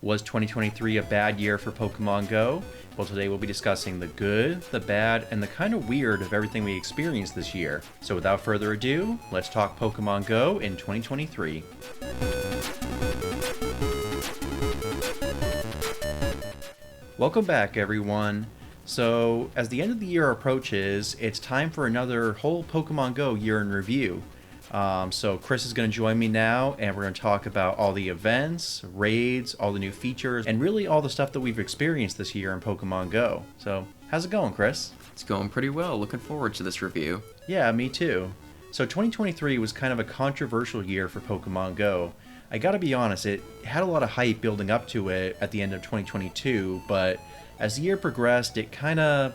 Was 2023 a bad year for Pokemon Go? Well, today we'll be discussing the good, the bad, and the kind of weird of everything we experienced this year. So without further ado, let's talk Pokemon Go in 2023. Welcome back, everyone. So, as the end of the year approaches, it's time for another whole Pokemon Go year in review. So Chris is going to join me now, and we're going to talk about all the events, raids, all the new features, and really all the stuff that we've experienced this year in Pokemon Go. So, how's it going, Chris? It's going pretty well. Looking forward to this review. Yeah, me too. So 2023 was kind of a controversial year for Pokemon Go. I gotta be honest, it had a lot of hype building up to it at the end of 2022, but as the year progressed, it kind of,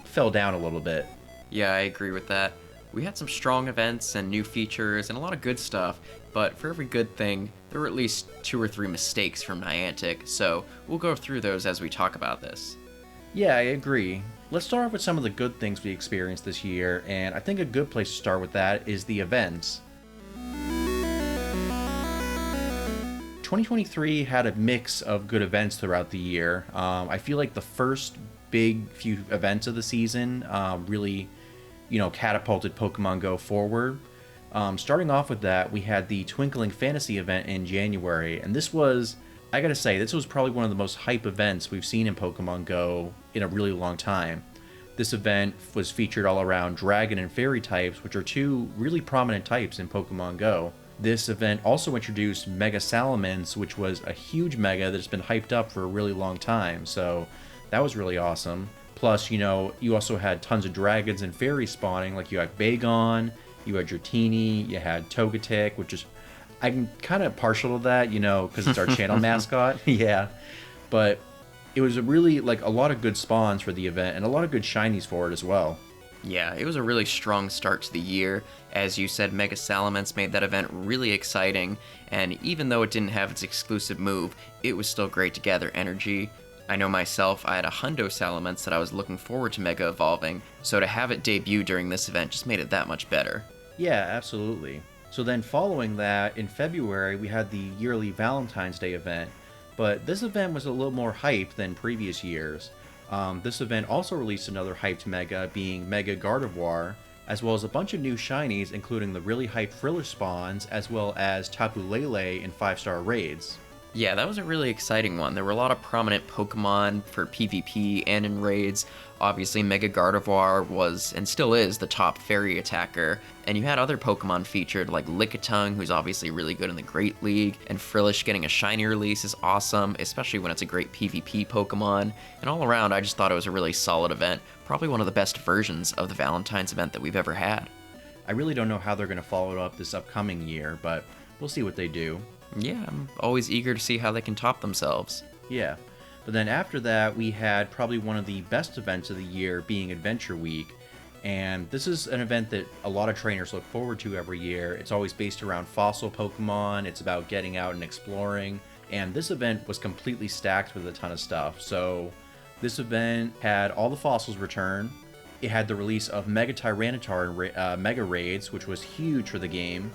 fell down a little bit. Yeah, I agree with that. We had some strong events and new features and a lot of good stuff, but for every good thing, there were at least 2 or 3 mistakes from Niantic, so we'll go through those as we talk about this. Yeah, I agree. Let's start off with some of the good things we experienced this year, and I think a good place to start with that is the events. 2023 had a mix of good events throughout the year. I feel like the first big few events of the season really, catapulted Pokemon Go forward. Starting off with that, we had the Twinkling Fantasy event in January, and this was probably one of the most hype events we've seen in Pokemon Go in a really long time. This event was featured all around Dragon and Fairy types, which are 2 really prominent types in Pokemon Go. This event also introduced Mega Salamence, which was a huge Mega that's been hyped up for a really long time, so that was really awesome. Plus, you also had tons of dragons and fairies spawning, like you had Bagon, you had Dratini, you had Togetic, which is, I'm kind of partial to that, because it's our channel mascot. Yeah, but it was a lot of good spawns for the event and a lot of good shinies for it as well. Yeah, it was a really strong start to the year. As you said, Mega Salamence made that event really exciting, and even though it didn't have its exclusive move, it was still great to gather energy. I know myself, I had a Hundo Salamence that I was looking forward to Mega Evolving, so to have it debut during this event just made it that much better. Yeah, absolutely. So then following that, in February, we had the yearly Valentine's Day event, but this event was a little more hype than previous years. This event also released another hyped Mega, being Mega Gardevoir, as well as a bunch of new shinies, including the really hyped Friller spawns, as well as Tapu Lele in 5-star raids. Yeah, that was a really exciting one. There were a lot of prominent Pokemon for PvP and in raids. Obviously, Mega Gardevoir was, and still is, the top fairy attacker. And you had other Pokemon featured, like Lickitung, who's obviously really good in the Great League, and Frillish getting a shiny release is awesome, especially when it's a great PvP Pokemon. And all around, I just thought it was a really solid event. Probably one of the best versions of the Valentine's event that we've ever had. I really don't know how they're going to follow it up this upcoming year, but we'll see what they do. Yeah, I'm always eager to see how they can top themselves. Yeah, but then after that, we had probably one of the best events of the year, being Adventure Week. And this is an event that a lot of trainers look forward to every year. It's always based around fossil Pokemon, it's about getting out and exploring. And this event was completely stacked with a ton of stuff. So this event had all the fossils return. It had the release of Mega Tyranitar and Mega Raids, which was huge for the game.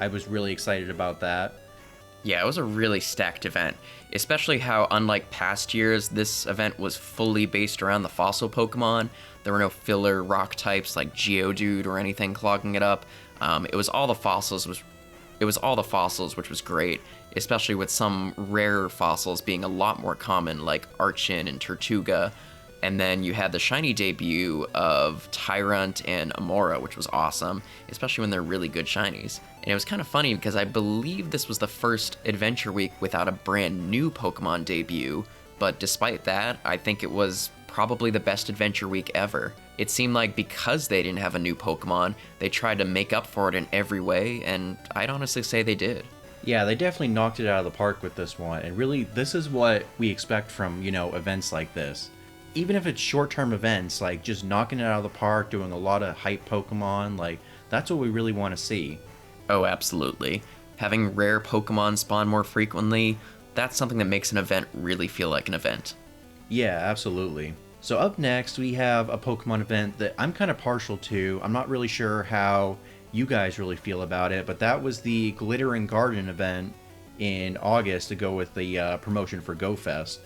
I was really excited about that. Yeah, it was a really stacked event, especially how, unlike past years, this event was fully based around the fossil Pokemon. There were no filler rock types like Geodude or anything clogging it up. It was all the fossils, which was great, especially with some rarer fossils being a lot more common, like Archon and Tortuga. And then you had the shiny debut of Tyrant and Amora, which was awesome, especially when they're really good shinies. And it was kind of funny because I believe this was the first Adventure Week without a brand new Pokemon debut, but despite that, I think it was probably the best Adventure Week ever. It seemed like because they didn't have a new Pokemon, they tried to make up for it in every way, and I'd honestly say they did. Yeah, they definitely knocked it out of the park with this one, and really, this is what we expect from, events like this. Even if it's short-term events, like just knocking it out of the park, doing a lot of hype Pokemon, like that's what we really want to see. Oh, absolutely. Having rare Pokemon spawn more frequently, that's something that makes an event really feel like an event. Yeah, absolutely. So up next, we have a Pokemon event that I'm kind of partial to. I'm not really sure how you guys really feel about it, but that was the Glittering Garden event in August to go with the promotion for GoFest.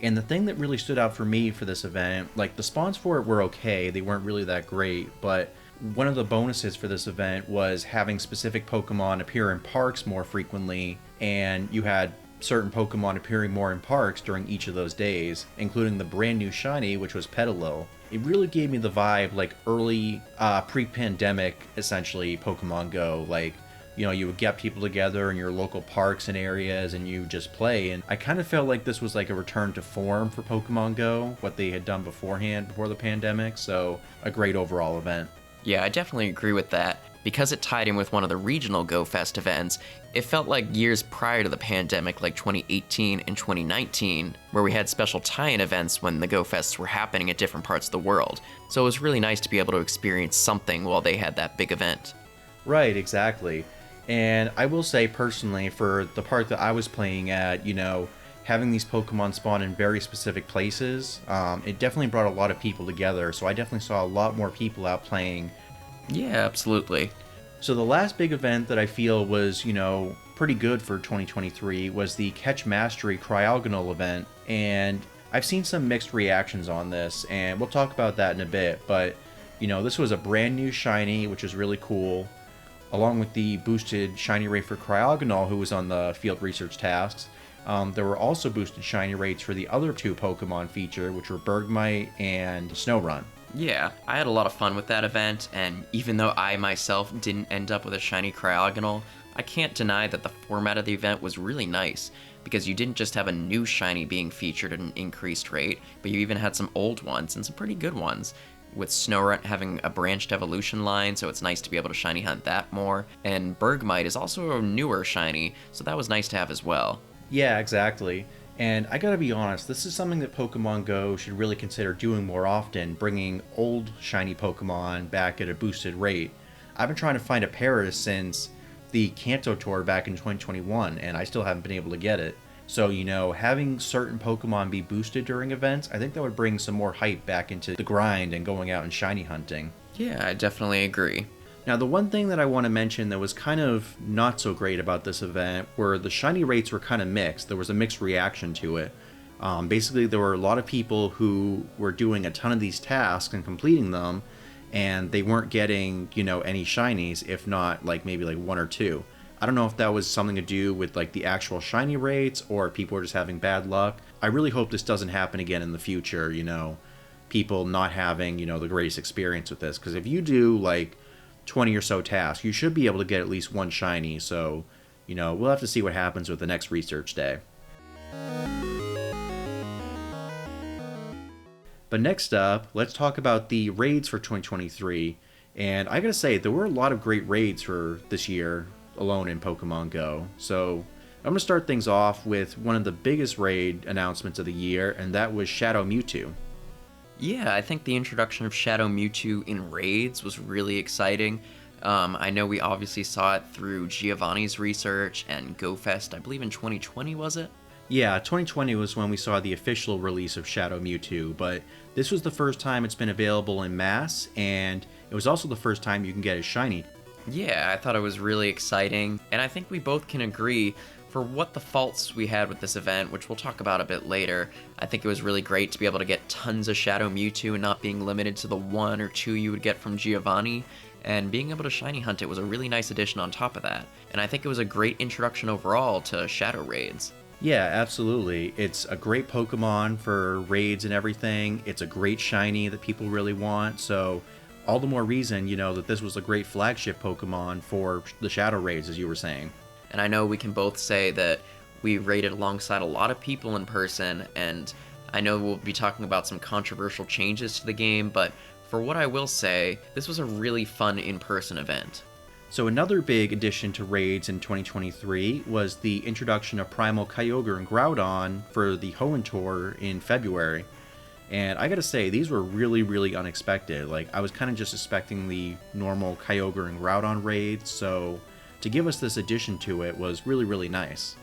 And the thing that really stood out for me for this event, like the spawns for it were okay, they weren't really that great, but one of the bonuses for this event was having specific Pokemon appear in parks more frequently, and you had certain Pokemon appearing more in parks during each of those days, including the brand new shiny, which was Petalil. It really gave me the vibe like early, pre-pandemic, essentially, Pokemon Go. Like, you know, you would get people together in your local parks and areas and you just play. And I kind of felt like this was like a return to form for Pokemon Go, what they had done beforehand, before the pandemic. So a great overall event. Yeah, I definitely agree with that. Because it tied in with one of the regional GoFest events, it felt like years prior to the pandemic, like 2018 and 2019, where we had special tie-in events when the GoFests were happening at different parts of the world. So it was really nice to be able to experience something while they had that big event. Right, exactly. And I will say personally, for the part that I was playing at, you know, having these Pokemon spawn in very specific places, it definitely brought a lot of people together. So I definitely saw a lot more people out playing. Yeah, absolutely. So the last big event that I feel was, you know, pretty good for 2023 was the Catch Mastery Cryogonal event. And I've seen some mixed reactions on this, and we'll talk about that in a bit. But, you know, this was a brand new shiny, which is really cool, along with the boosted shiny rate for Cryogonal, who was on the field research tasks. There were also boosted shiny rates for the other two Pokemon feature, which were Bergmite and Snorunt. Yeah, I had a lot of fun with that event, and even though I myself didn't end up with a shiny Cryogonal, I can't deny that the format of the event was really nice, because you didn't just have a new shiny being featured at an increased rate, but you even had some old ones, and some pretty good ones, with Snorunt having a branched evolution line, so it's nice to be able to shiny hunt that more, and Bergmite is also a newer shiny, so that was nice to have as well. Yeah, exactly. And I gotta be honest, this is something that Pokemon Go should really consider doing more often, bringing old shiny Pokemon back at a boosted rate. I've been trying to find a Paris since the Kanto Tour back in 2021, and I still haven't been able to get it. So, you know, having certain Pokemon be boosted during events, I think that would bring some more hype back into the grind and going out and shiny hunting. Yeah, I definitely agree. Now, the one thing that I want to mention that was kind of not so great about this event were the shiny rates were kind of mixed. There was a mixed reaction to it. Basically, there were a lot of people who were doing a ton of these tasks and completing them, and they weren't getting, you know, any shinies, if not like maybe like one or two. I don't know if that was something to do with like the actual shiny rates or people were just having bad luck. I really hope this doesn't happen again in the future, you know, people not having, you know, the greatest experience with this. Because if you do like 20 or so tasks, you should be able to get at least one shiny. So, you know, we'll have to see what happens with the next research day. But next up, let's talk about the raids for 2023. And I gotta say, there were a lot of great raids for this year alone in Pokemon Go. So I'm gonna start things off with one of the biggest raid announcements of the year, and that was Shadow Mewtwo. Yeah, I think the introduction of Shadow Mewtwo in raids was really exciting. I know we obviously saw it through Giovanni's research and GoFest, I believe in 2020, was it? Yeah, 2020 was when we saw the official release of Shadow Mewtwo, but this was the first time it's been available in mass, and it was also the first time you can get a shiny. Yeah, I thought it was really exciting, and I think we both can agree for what the faults we had with this event, which we'll talk about a bit later. I think it was really great to be able to get tons of Shadow Mewtwo and not being limited to the one or two you would get from Giovanni, and being able to shiny hunt it was a really nice addition on top of that. And I think it was a great introduction overall to Shadow Raids. Yeah, absolutely. It's a great Pokemon for raids and everything. It's a great shiny that people really want, so all the more reason, you know, that this was a great flagship Pokemon for the Shadow Raids, as you were saying. And I know we can both say that we raided alongside a lot of people in person, and I know we'll be talking about some controversial changes to the game, but for what I will say, this was a really fun in-person event. So another big addition to raids in 2023 was the introduction of Primal Kyogre and Groudon for the Hoenn Tour in February. And I gotta say, these were really, really unexpected. Like, I was kind of just expecting the normal Kyogre and Groudon raids, so to give us this addition to it was really, really nice.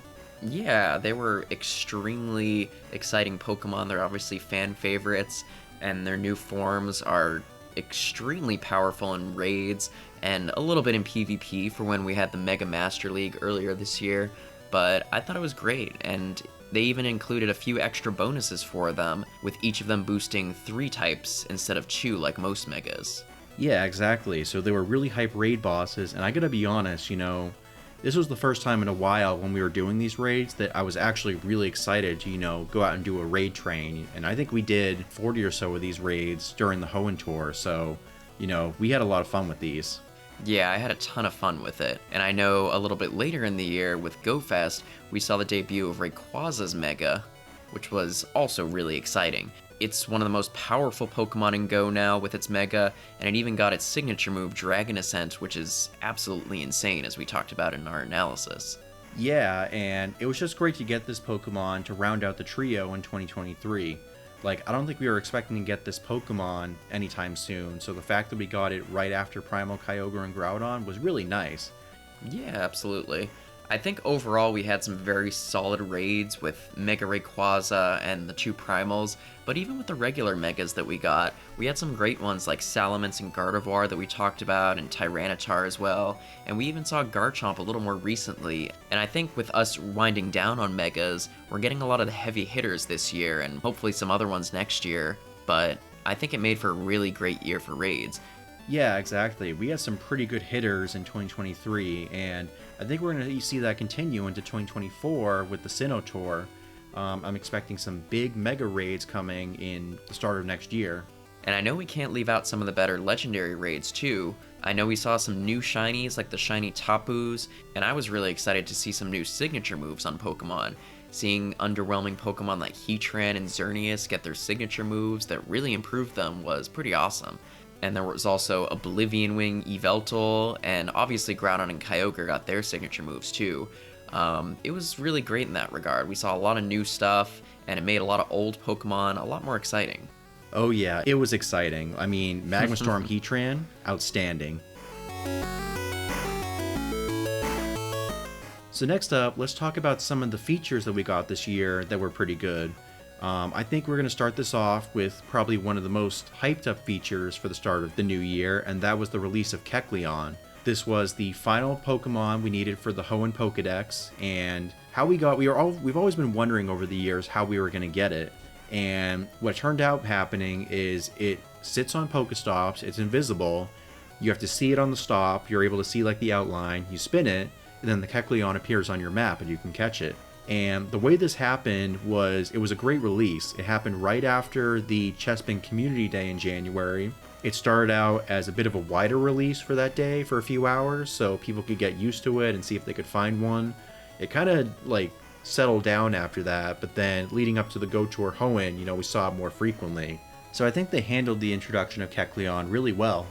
Yeah, they were extremely exciting Pokemon. They're obviously fan favorites, and their new forms are extremely powerful in raids, and a little bit in PvP for when we had the Mega Master League earlier this year. but I thought it was great, and they even included a few extra bonuses for them, with each of them boosting 3 types instead of 2 like most megas. Yeah, exactly. So they were really hype raid bosses, and I gotta be honest, this was the first time in a while when we were doing these raids that I was actually really excited to, go out and do a raid train. And I think we did 40 or so of these raids during the Hoenn tour, so, we had a lot of fun with these. Yeah, I had a ton of fun with it, and I know a little bit later in the year with GoFest, we saw the debut of Rayquaza's Mega, which was also really exciting. It's one of the most powerful Pokemon in Go now with its Mega, and it even got its signature move, Dragon Ascent, which is absolutely insane, as we talked about in our analysis. Yeah, and it was just great to get this Pokemon to round out the trio in 2023. I don't think we were expecting to get this Pokemon anytime soon, so the fact that we got it right after Primal Kyogre and Groudon was really nice. Yeah, absolutely. I think overall we had some very solid raids with Mega Rayquaza and the 2 Primals, but even with the regular Megas that we got, we had some great ones like Salamence and Gardevoir that we talked about, and Tyranitar as well, and we even saw Garchomp a little more recently, and I think with us winding down on Megas, we're getting a lot of the heavy hitters this year, and hopefully some other ones next year, but I think it made for a really great year for raids. Yeah, exactly. We had some pretty good hitters in 2023, and I think we're going to see that continue into 2024 with the Sinnoh Tour. I'm expecting some big mega raids coming in the start of next year. And I know we can't leave out some of the better legendary raids too. I know we saw some new shinies like the shiny Tapus, and I was really excited to see some new signature moves on Pokemon. Seeing underwhelming Pokemon like Heatran and Xerneas get their signature moves that really improved them was pretty awesome. And there was also Oblivion Wing, Yveltal, and obviously Groudon and Kyogre got their signature moves too. It was really great in that regard. We saw a lot of new stuff, and it made a lot of old Pokemon a lot more exciting. Oh yeah, it was exciting. I mean, Magma Storm Heatran, outstanding. So next up, let's talk about some of the features that we got this year that were pretty good. I think we're going to start this off with probably one of the most hyped up features for the start of the new year, and that was the release of Kecleon. This was the final Pokemon we needed for the Hoenn Pokedex, and we've always been wondering over the years how we were going to get it. And what turned out happening is it sits on Pokestops, it's invisible, you have to see it on the stop, you're able to see the outline, you spin it, and then the Kecleon appears on your map and you can catch it. And the way this happened was, it was a great release. It happened right after the Chespin Community Day in January. It started out as a bit of a wider release for that day for a few hours, so people could get used to it and see if they could find one. It kind of settled down after that, but then leading up to the Go Tour Hoenn, we saw it more frequently. So I think they handled the introduction of Kecleon really well.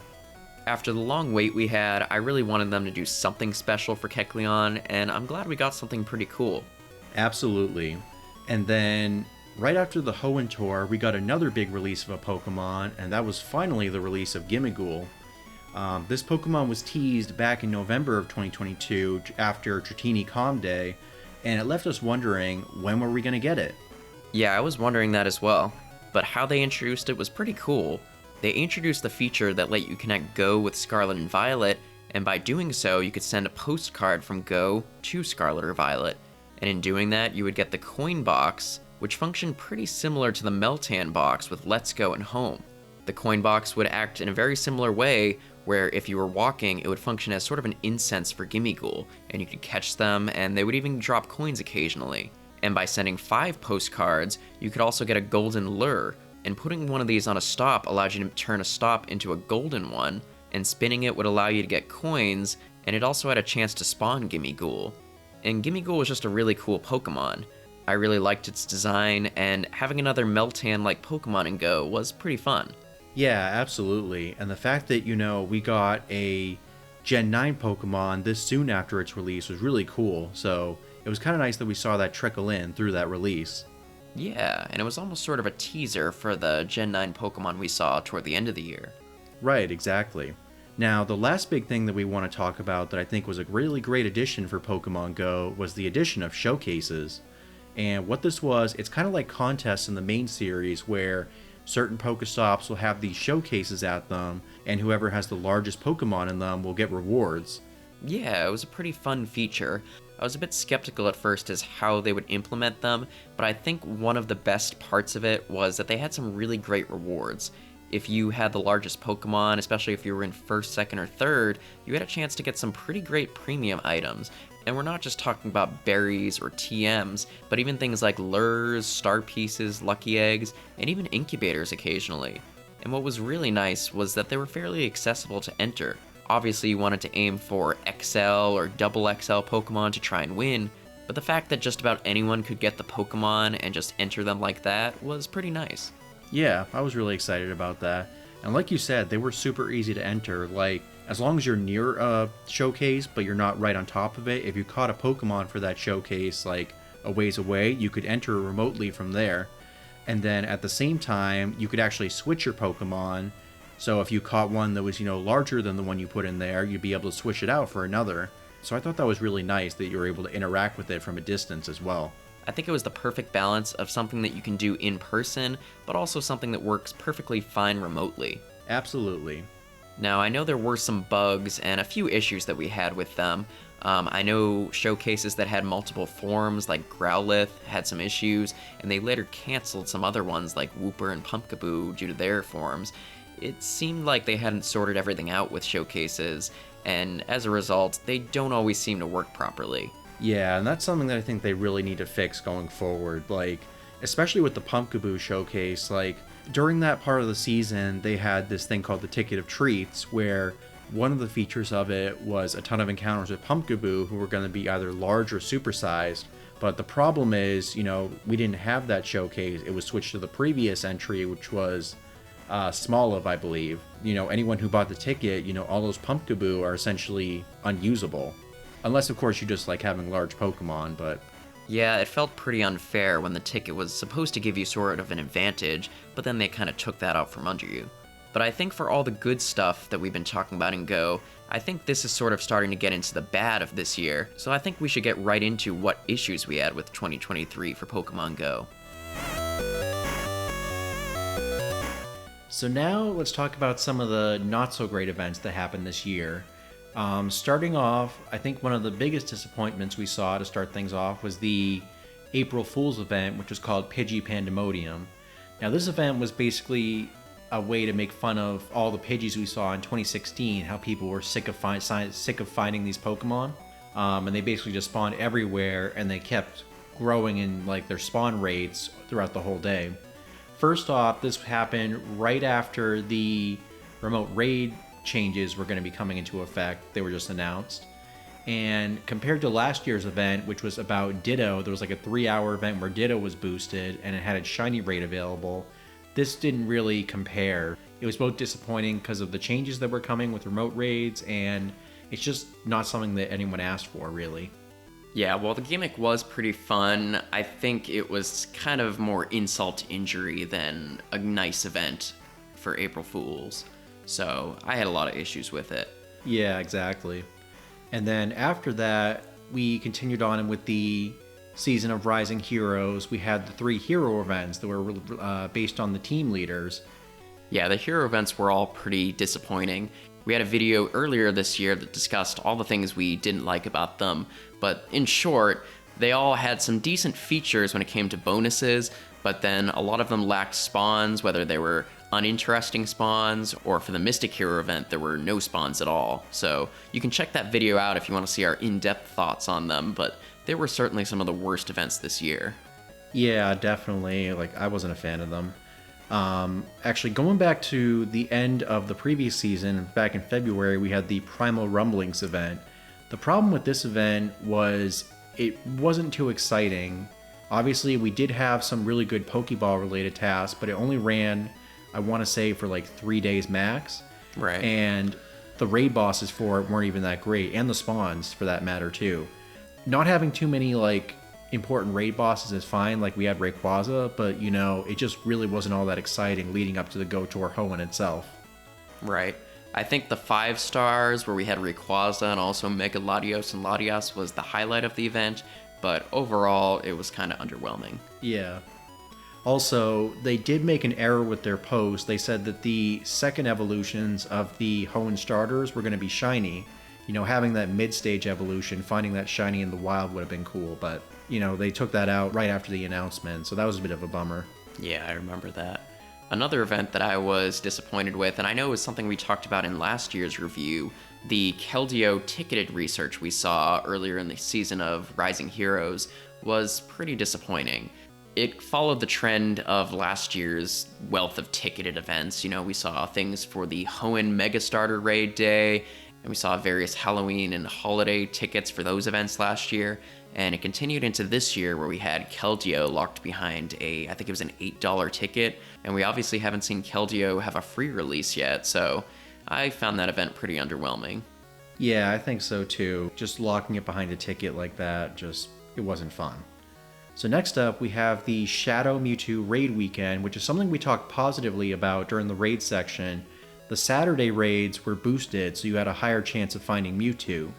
After the long wait we had, I really wanted them to do something special for Kecleon, and I'm glad we got something pretty cool. Absolutely. And then right after the Hoenn Tour, we got another big release of a Pokemon, and that was finally the release of Gimmighoul. This Pokemon was teased back in November of 2022 after Tratini Calm Day, and it left us wondering, when were we going to get it? Yeah, I was wondering that as well, but how they introduced it was pretty cool. They introduced the feature that let you connect Go with Scarlet and Violet, and by doing so, you could send a postcard from Go to Scarlet or Violet. And in doing that, you would get the coin box, which functioned pretty similar to the Meltan box with Let's Go and Home. The coin box would act in a very similar way, where if you were walking, it would function as sort of an incense for Gimmighoul, and you could catch them, and they would even drop coins occasionally. And by sending 5 postcards, you could also get a golden lure, and putting one of these on a stop allowed you to turn a stop into a golden one, and spinning it would allow you to get coins, and it also had a chance to spawn Gimmighoul. And Gimmighoul was just a really cool Pokemon. I really liked its design, and having another Meltan-like Pokemon in Go was pretty fun. Yeah, absolutely. And the fact that, we got a Gen 9 Pokemon this soon after its release was really cool. So it was kind of nice that we saw that trickle in through that release. Yeah, and it was almost sort of a teaser for the Gen 9 Pokemon we saw toward the end of the year. Right, exactly. Now, the last big thing that we want to talk about that I think was a really great addition for Pokemon Go was the addition of showcases. And what this was, it's kind of like contests in the main series where certain Pokestops will have these showcases at them, and whoever has the largest Pokemon in them will get rewards. Yeah, it was a pretty fun feature. I was a bit skeptical at first as how they would implement them, but I think one of the best parts of it was that they had some really great rewards. If you had the largest Pokemon, especially if you were in first, second, or third, you had a chance to get some pretty great premium items. And we're not just talking about berries or TMs, but even things like lures, star pieces, lucky eggs, and even incubators occasionally. And what was really nice was that they were fairly accessible to enter. Obviously, you wanted to aim for XL or double XL Pokemon to try and win, but the fact that just about anyone could get the Pokemon and just enter them like that was pretty nice. Yeah, I was really excited about that. And like you said, they were super easy to enter. Like, as long as you're near a showcase, but you're not right on top of it, if you caught a Pokemon for that showcase, like, a ways away, you could enter remotely from there. And then at the same time, you could actually switch your Pokemon. So if you caught one that was, larger than the one you put in there, you'd be able to switch it out for another. So I thought that was really nice that you were able to interact with it from a distance as well. I think it was the perfect balance of something that you can do in person, but also something that works perfectly fine remotely. Absolutely. Now, I know there were some bugs and a few issues that we had with them. I know showcases that had multiple forms, like Growlithe, had some issues, and they later canceled some other ones like Wooper and Pumpkaboo due to their forms. It seemed like they hadn't sorted everything out with showcases, and as a result, they don't always seem to work properly. Yeah, and that's something that I think they really need to fix going forward. Like, especially with the Pumpkaboo showcase, like, during that part of the season, they had this thing called the Ticket of Treats, where one of the features of it was a ton of encounters with Pumpkaboo who were going to be either large or supersized. But the problem is, we didn't have that showcase. It was switched to the previous entry, which was Smoliv, I believe. Anyone who bought the ticket, all those Pumpkaboo are essentially unusable. Unless, of course, you just like having large Pokemon, but... Yeah, it felt pretty unfair when the ticket was supposed to give you sort of an advantage, but then they kind of took that out from under you. But I think for all the good stuff that we've been talking about in Go, I think this is sort of starting to get into the bad of this year, so I think we should get right into what issues we had with 2023 for Pokemon Go. So now let's talk about some of the not-so-great events that happened this year. Starting off, I think one of the biggest disappointments we saw to start things off was the April Fool's event, which was called Pidgey Pandemonium. Now, this event was basically a way to make fun of all the Pidgeys we saw in 2016, how people were sick of finding these Pokemon, and they basically just spawned everywhere, and they kept growing in like their spawn rates throughout the whole day. First off, this happened right after the remote raid changes were going to be coming into effect. They were just announced. And compared to last year's event, which was about Ditto, there was like a 3-hour event where Ditto was boosted and it had its shiny rate available. This didn't really compare. It was both disappointing because of the changes that were coming with remote raids, and it's just not something that anyone asked for, really. Yeah, well, the gimmick was pretty fun. I think it was kind of more insult to injury than a nice event for April Fools. So I had a lot of issues with it. Yeah, exactly. And then after that, we continued on with the season of Rising Heroes. We had the 3 hero events that were based on the team leaders. Yeah, the hero events were all pretty disappointing. We had a video earlier this year that discussed all the things we didn't like about them, but in short, they all had some decent features when it came to bonuses, but then a lot of them lacked spawns, whether they were uninteresting spawns, or for the Mystic Hero event, there were no spawns at all. So you can check that video out if you want to see our in-depth thoughts on them, but they were certainly some of the worst events this year. Yeah, definitely. Like, I wasn't a fan of them. Actually, going back to the end of the previous season, back in February, we had the Primal Rumblings event. The problem with this event was it wasn't too exciting. Obviously, we did have some really good Pokeball-related tasks, but it only ran, I want to say, for like 3 days max. Right. And the raid bosses for it weren't even that great, and the spawns, for that matter, too. Not having too many, like, important raid bosses is fine, like we had Rayquaza, but, it just really wasn't all that exciting leading up to the Go Tour Hoenn itself. Right. I think the 5 stars where we had Rayquaza and also Mega Latios and Latias was the highlight of the event, but overall it was kind of underwhelming. Yeah. Also, they did make an error with their post. They said that the second evolutions of the Hoenn starters were going to be shiny, Having that mid-stage evolution, finding that shiny in the wild would have been cool, but, they took that out right after the announcement, so that was a bit of a bummer. Yeah, I remember that. Another event that I was disappointed with, and I know it was something we talked about in last year's review, the Keldeo ticketed research we saw earlier in the season of Rising Heroes was pretty disappointing. It followed the trend of last year's wealth of ticketed events. We saw things for the Hoenn Megastarter Raid Day, and we saw various Halloween and holiday tickets for those events last year. And it continued into this year where we had Keldeo locked behind I think it was an $8 ticket, and we obviously haven't seen Keldeo have a free release yet, so I found that event pretty underwhelming. Yeah, I think so too. Just locking it behind a ticket like that, it wasn't fun. So next up, we have the Shadow Mewtwo Raid Weekend, which is something we talked positively about during the raid section. The Saturday raids were boosted, so you had a higher chance of finding Mewtwo.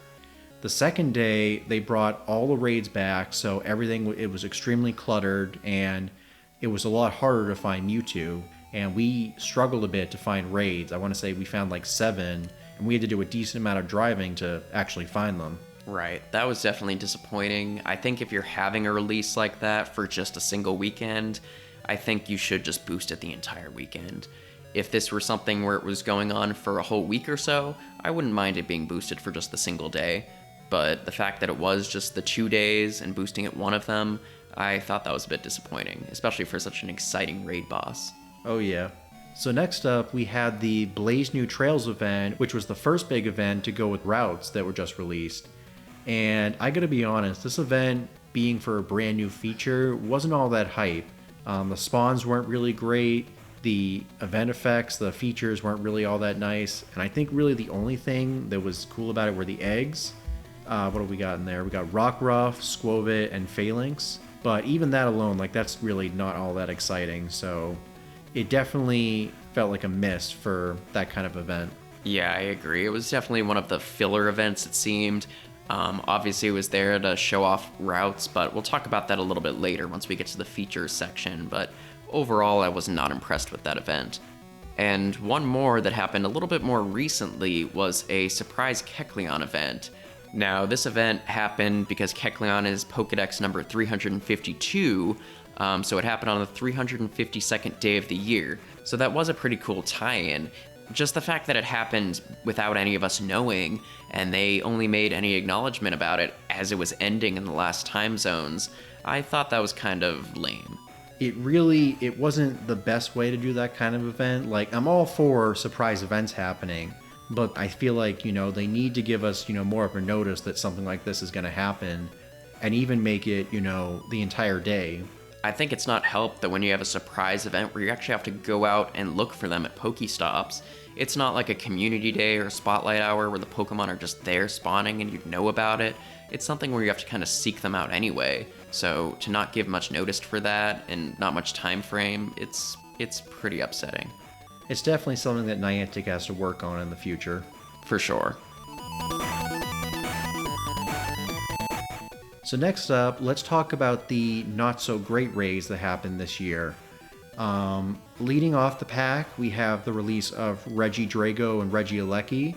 The second day, they brought all the raids back, so it was extremely cluttered, and it was a lot harder to find Mewtwo, and we struggled a bit to find raids. I want to say we found like 7, and we had to do a decent amount of driving to actually find them. Right, that was definitely disappointing. I think if you're having a release like that for just a single weekend, I think you should just boost it the entire weekend. If this were something where it was going on for a whole week or so, I wouldn't mind it being boosted for just the single day. But the fact that it was just the 2 days and boosting it one of them, I thought that was a bit disappointing, especially for such an exciting raid boss. Oh yeah. So next up, we had the Blaze New Trails event, which was the first big event to go with routes that were just released. And I gotta be honest, this event, being for a brand new feature, wasn't all that hype. The spawns weren't really great, the event effects, the features weren't really all that nice, and I think really the only thing that was cool about it were the eggs. What have we got in there? We got Rockruff, Squovit, and Phalanx. But even that alone, that's really not all that exciting, so it definitely felt like a miss for that kind of event. Yeah, I agree. It was definitely one of the filler events, it seemed. Obviously, it was there to show off routes, but we'll talk about that a little bit later once we get to the features section. But overall, I was not impressed with that event. And one more that happened a little bit more recently was a surprise Kecleon event. Now, this event happened because Kecleon is Pokedex number 352, so it happened on the 352nd day of the year. So that was a pretty cool tie-in. Just the fact that it happened without any of us knowing, and they only made any acknowledgement about it as it was ending in the last time zones, I thought that was kind of lame. It wasn't the best way to do that kind of event. I'm all for surprise events happening, but I feel like, they need to give us, more of a notice that something like this is going to happen, and even make it, the entire day. I think it's not helped that when you have a surprise event where you actually have to go out and look for them at Pokestops, it's not like a community day or a spotlight hour where the Pokemon are just there spawning and you'd know about it. It's something where you have to kind of seek them out anyway. So to not give much notice for that and not much time frame, it's pretty upsetting. It's definitely something that Niantic has to work on in the future. For sure. So next up, let's talk about the not-so-great raids that happened this year. Leading off the pack, we have the release of Regidrago and Regieleki.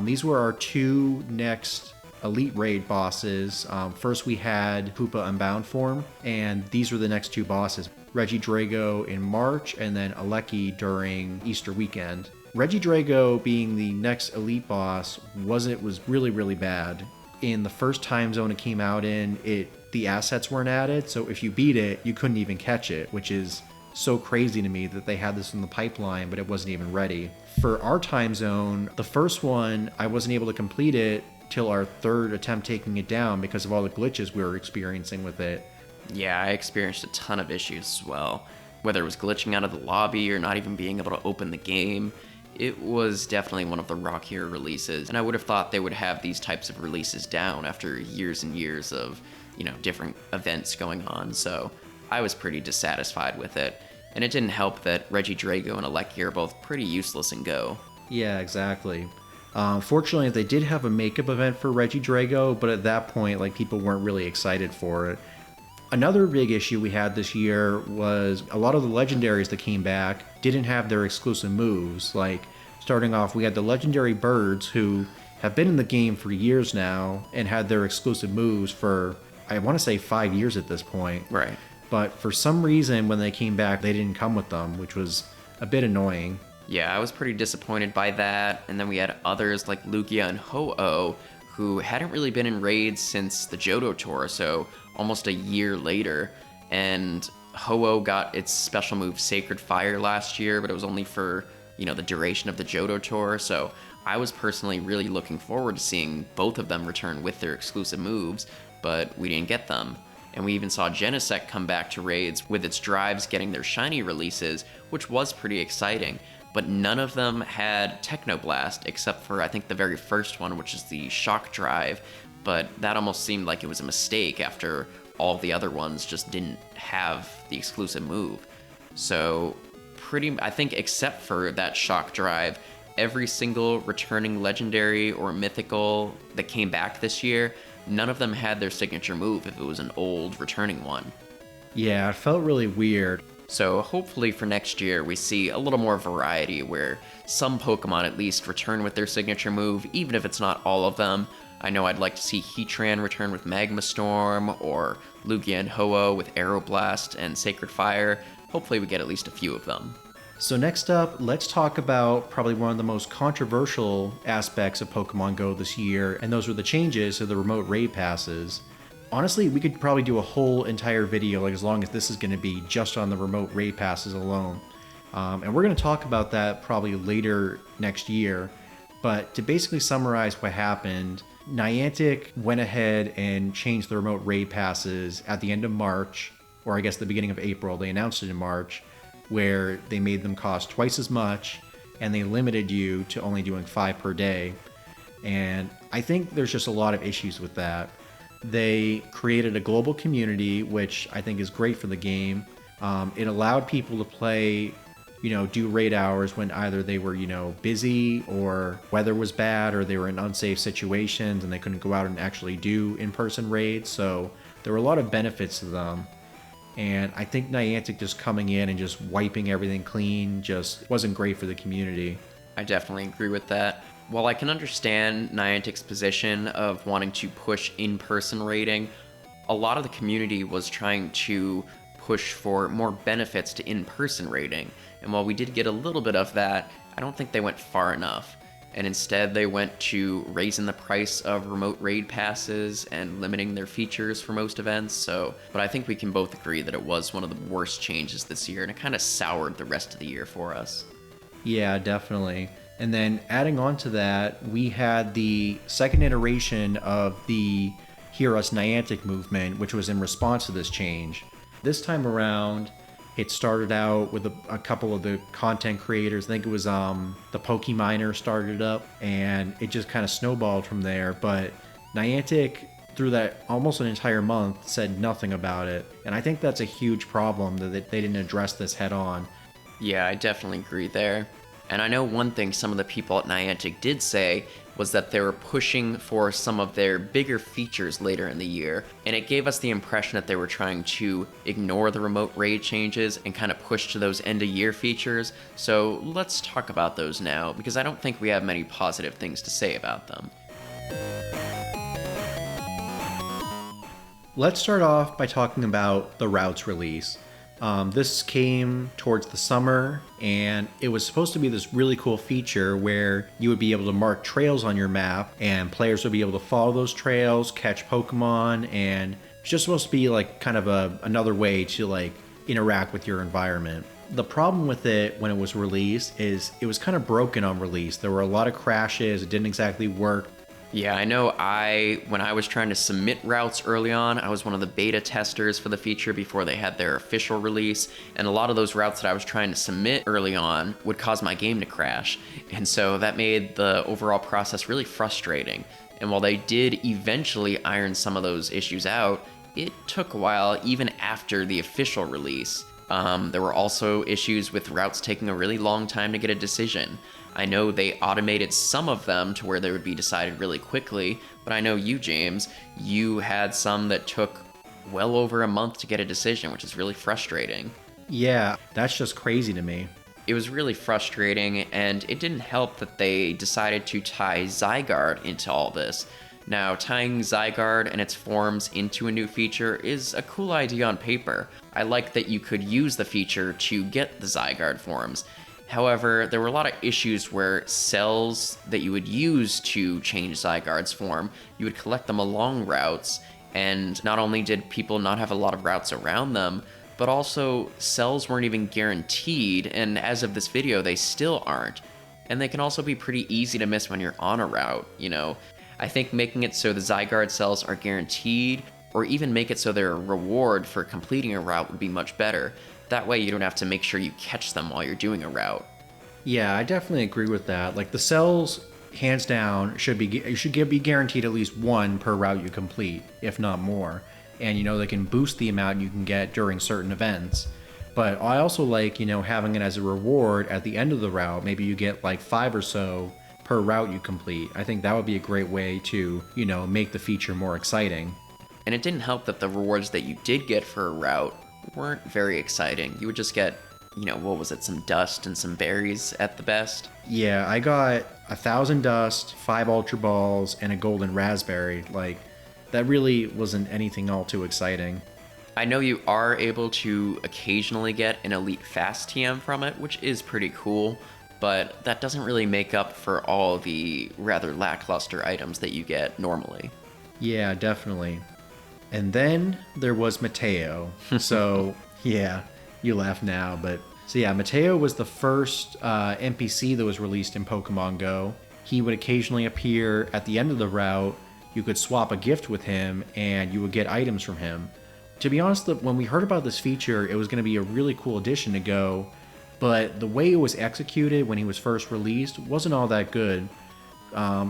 These were our 2 next Elite Raid bosses. First we had Hoopa Unbound form, and these were the next 2 bosses. Regidrago in March, and then Eleki during Easter weekend. Regidrago being the next Elite boss was really, really bad. In the first time zone it came out in, the assets weren't added, so if you beat it, you couldn't even catch it, which is so crazy to me that they had this in the pipeline, but it wasn't even ready. For our time zone, the first one, I wasn't able to complete it till our 3rd attempt taking it down because of all the glitches we were experiencing with it. Yeah, I experienced a ton of issues as well. Whether it was glitching out of the lobby or not even being able to open the game, it was definitely one of the rockier releases, and I would have thought they would have these types of releases down after years and years of, different events going on, so I was pretty dissatisfied with it. And it didn't help that Regidrago and Eleki are both pretty useless in Go. Yeah, exactly. Fortunately, they did have a makeup event for Regidrago, but at that point, people weren't really excited for it. Another big issue we had this year was a lot of the legendaries that came back didn't have their exclusive moves. Starting off, we had the legendary birds who, have been in the game for years now and had their exclusive moves for, I want to say 5 years at this point. Right. But for some reason, when they came back, they didn't come with them, which was a bit annoying. Yeah, I was pretty disappointed by that. And then we had others like Lugia and Ho-Oh, who hadn't really been in raids since the Johto Tour, so almost a year later. And Ho-Oh got its special move Sacred Fire last year, but it was only for, the duration of the Johto Tour. So I was personally really looking forward to seeing both of them return with their exclusive moves, but we didn't get them. And we even saw Genesect come back to raids with its drives getting their shiny releases, which was pretty exciting. But none of them had Technoblast, except for, I think, the very first one, which is the Shock Drive. But that almost seemed like it was a mistake after all the other ones just didn't have the exclusive move. So, I think except for that Shock Drive, every single returning legendary or mythical that came back this year, none of them had their signature move if it was an old returning one. Yeah, it felt really weird. So hopefully for next year we see a little more variety where some Pokemon at least return with their signature move, even if it's not all of them. I know I'd like to see Heatran return with Magma Storm, or Lugia and Ho-Oh with Aeroblast and Sacred Fire. Hopefully we get at least a few of them. So next up, let's talk about probably one of the most controversial aspects of Pokemon Go this year, and those were the changes to the remote raid passes. Honestly, we could probably do a whole entire video, like as long as this is going to be just on the remote raid passes alone. And we're going to talk about that probably later next year. But to basically summarize what happened, Niantic went ahead and changed the remote raid passes at the end of March, or I guess the beginning of April. They announced it in March, where they made them cost twice as much, and they limited you to only doing 5 per day. And I think there's just a lot of issues with that. They created a global community, which I think is great for the game. It allowed people to play, do raid hours when either they were, busy, or weather was bad, or they were in unsafe situations and they couldn't go out and actually do in-person raids. So there were a lot of benefits to them. And I think Niantic just coming in and just wiping everything clean just wasn't great for the community. I definitely agree with that. While I can understand Niantic's position of wanting to push in-person raiding, a lot of the community was trying to push for more benefits to in-person raiding. And while we did get a little bit of that, I don't think they went far enough. And instead they went to raising the price of remote raid passes and limiting their features for most events. But I think we can both agree that it was one of the worst changes this year, and it kind of soured the rest of the year for us. Yeah, definitely. And then adding on to that, we had the second iteration of the Hear Us Niantic movement, which was in response to this change. This time around, it started out with a couple of the content creators. I think it was the Pokeminer started up, and it just kind of snowballed from there. But Niantic, through that almost an entire month, said nothing about it. And I think that's a huge problem that they didn't address this head on. Yeah, I definitely agree there. And I know one thing some of the people at Niantic did say was that they were pushing for some of their bigger features later in the year, and it gave us the impression that they were trying to ignore the remote raid changes and kind of push to those end-of-year features. So let's talk about those now, because I don't think we have many positive things to say about them. Let's start off by talking about the routes release. This came towards the summer, and it was supposed to be this really cool feature where you would be able to mark trails on your map, and players would be able to follow those trails, catch Pokemon, and it's just supposed to be like kind of another way to like interact with your environment. The problem with it when it was released is it was kind of broken on release. There were a lot of crashes, it didn't exactly work. Yeah, I know when I was trying to submit routes early on, I was one of the beta testers for the feature before they had their official release, and a lot of those routes that I was trying to submit early on would cause my game to crash, and so that made the overall process really frustrating. And while they did eventually iron some of those issues out, it took a while even after the official release. There were also issues with routes taking a really long time to get a decision. I know they automated some of them to where they would be decided really quickly, but I know you, James, you had some that took well over a month to get a decision, which is really frustrating. Yeah, that's just crazy to me. It was really frustrating, and it didn't help that they decided to tie Zygarde into all this. Now, tying Zygarde and its forms into a new feature is a cool idea on paper. I like that you could use the feature to get the Zygarde forms. However, there were a lot of issues where cells that you would use to change Zygarde's form, you would collect them along routes, and not only did people not have a lot of routes around them, but also cells weren't even guaranteed, and as of this video, they still aren't. And they can also be pretty easy to miss when you're on a route, you know? I think making it so the Zygarde cells are guaranteed, or even make it so they're a reward for completing a route would be much better. That way you don't have to make sure you catch them while you're doing a route. Yeah, I definitely agree with that. Like, the cells, hands down, should be guaranteed at least one per route you complete, if not more. And, you know, they can boost the amount you can get during certain events. But I also like, you know, having it as a reward at the end of the route. Maybe you get like 5 or so per route you complete. I think that would be a great way to, you know, make the feature more exciting. And it didn't help that the rewards that you did get for a route weren't very exciting. You would just get, you know, what was it, some dust and some berries at the best. Yeah, I got 1,000 dust, 5 ultra balls, and a golden raspberry. Like, that really wasn't anything all too exciting. I know you are able to occasionally get an elite fast TM from it, which is pretty cool, but that doesn't really make up for all the rather lackluster items that you get normally. Yeah, definitely. And then there was Mateo. So, yeah, you laugh now, but... So yeah, Mateo was the first NPC that was released in Pokemon Go. He would occasionally appear at the end of the route. You could swap a gift with him, and you would get items from him. To be honest, when we heard about this feature, it was going to be a really cool addition to Go, but the way it was executed when he was first released wasn't all that good.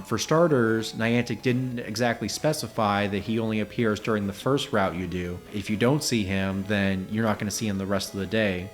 For starters, Niantic didn't exactly specify that he only appears during the first route you do. If you don't see him, then you're not going to see him the rest of the day.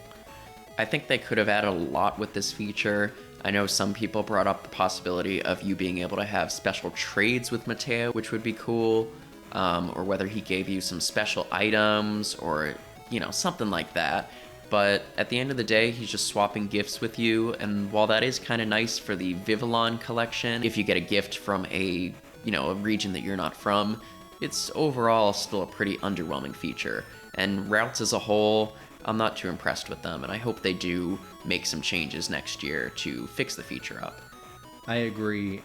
I think they could have added a lot with this feature. I know some people brought up the possibility of you being able to have special trades with Mateo, which would be cool, or whether he gave you some special items or, you know, something like that. But at the end of the day, he's just swapping gifts with you, and while that is kind of nice for the Vivillon collection, if you get a gift from a, you know, a region that you're not from, it's overall still a pretty underwhelming feature. And routes as a whole, I'm not too impressed with them, and I hope they do make some changes next year to fix the feature up. I agree.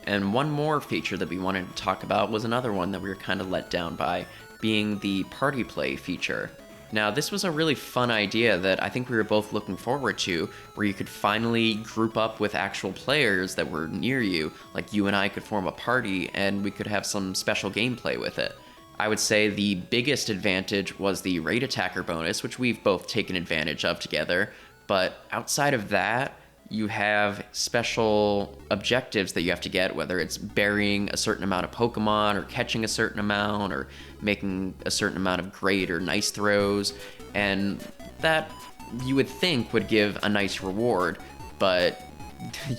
And one more feature that we wanted to talk about was another one that we were kind of let down by, being the party play feature. Now, this was a really fun idea that I think we were both looking forward to, where you could finally group up with actual players that were near you, like you and I could form a party, and we could have some special gameplay with it. I would say the biggest advantage was the raid attacker bonus, which we've both taken advantage of together, but outside of that, you have special objectives that you have to get, whether it's burying a certain amount of Pokemon, or catching a certain amount, or making a certain amount of great or nice throws, and that you would think would give a nice reward, but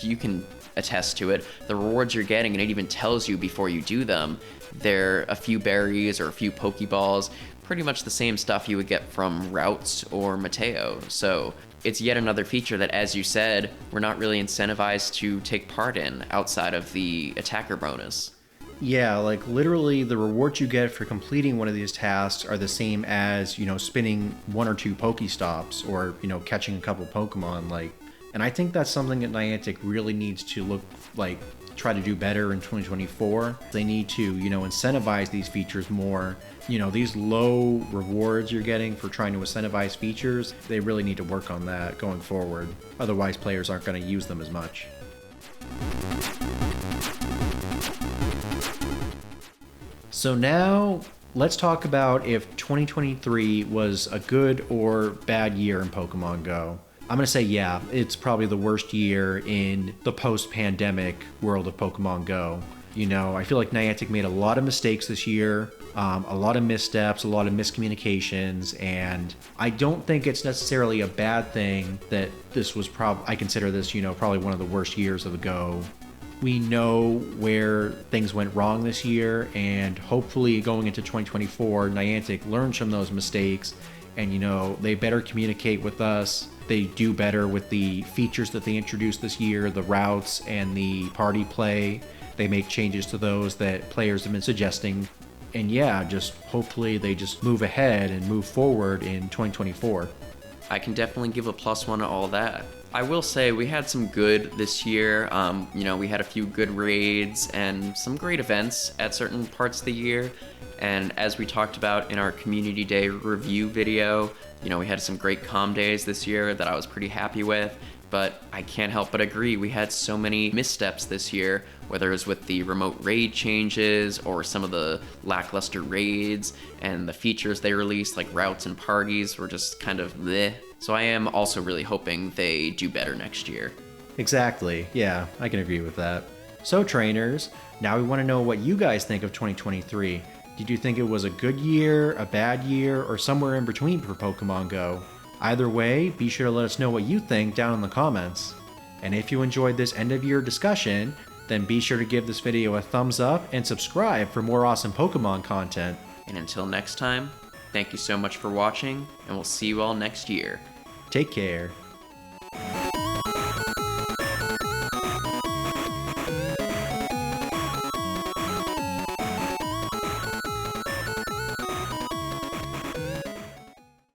you can attest to it. The rewards you're getting, and it even tells you before you do them, they're a few berries or a few Pokeballs, pretty much the same stuff you would get from routes or Mateo. So it's yet another feature that, as you said, we're not really incentivized to take part in outside of the attacker bonus. Yeah, like literally the rewards you get for completing one of these tasks are the same as, you know, spinning 1 or 2 Pokestops or, you know, catching a couple Pokemon. Like, and I think that's something that Niantic really needs to try to do better in 2024. They need to, you know, incentivize these features more. You know, these low rewards you're getting for trying to incentivize features, they really need to work on that going forward. Otherwise, players aren't going to use them as much. So now, let's talk about if 2023 was a good or bad year in Pokemon Go. I'm going to say, yeah, it's probably the worst year in the post-pandemic world of Pokemon Go. You know, I feel like Niantic made a lot of mistakes this year, a lot of missteps, a lot of miscommunications, and I don't think it's necessarily a bad thing that this was I consider this, you know, probably one of the worst years of the Go. We know where things went wrong this year, and hopefully going into 2024, Niantic learns from those mistakes, and, you know, they better communicate with us they do better with the features that they introduced this year, the routes and the party play. They make changes to those that players have been suggesting. And yeah, just hopefully they just move ahead and move forward in 2024. I can definitely give a +1 to all that. I will say we had some good this year. We had a few good raids and some great events at certain parts of the year. And as we talked about in our Community Day review video, we had some great comm days this year that I was pretty happy with. But I can't help but agree, we had so many missteps this year, whether it was with the remote raid changes or some of the lackluster raids and the features they released, like routes and parties, were just kind of bleh. So I am also really hoping they do better next year. Exactly. Yeah, I can agree with that. So trainers, now we want to know what you guys think of 2023. Did you think it was a good year, a bad year, or somewhere in between for Pokemon Go? Either way, be sure to let us know what you think down in the comments. And if you enjoyed this end of year discussion, then be sure to give this video a thumbs up and subscribe for more awesome Pokemon content. And until next time, thank you so much for watching, and we'll see you all next year. Take care.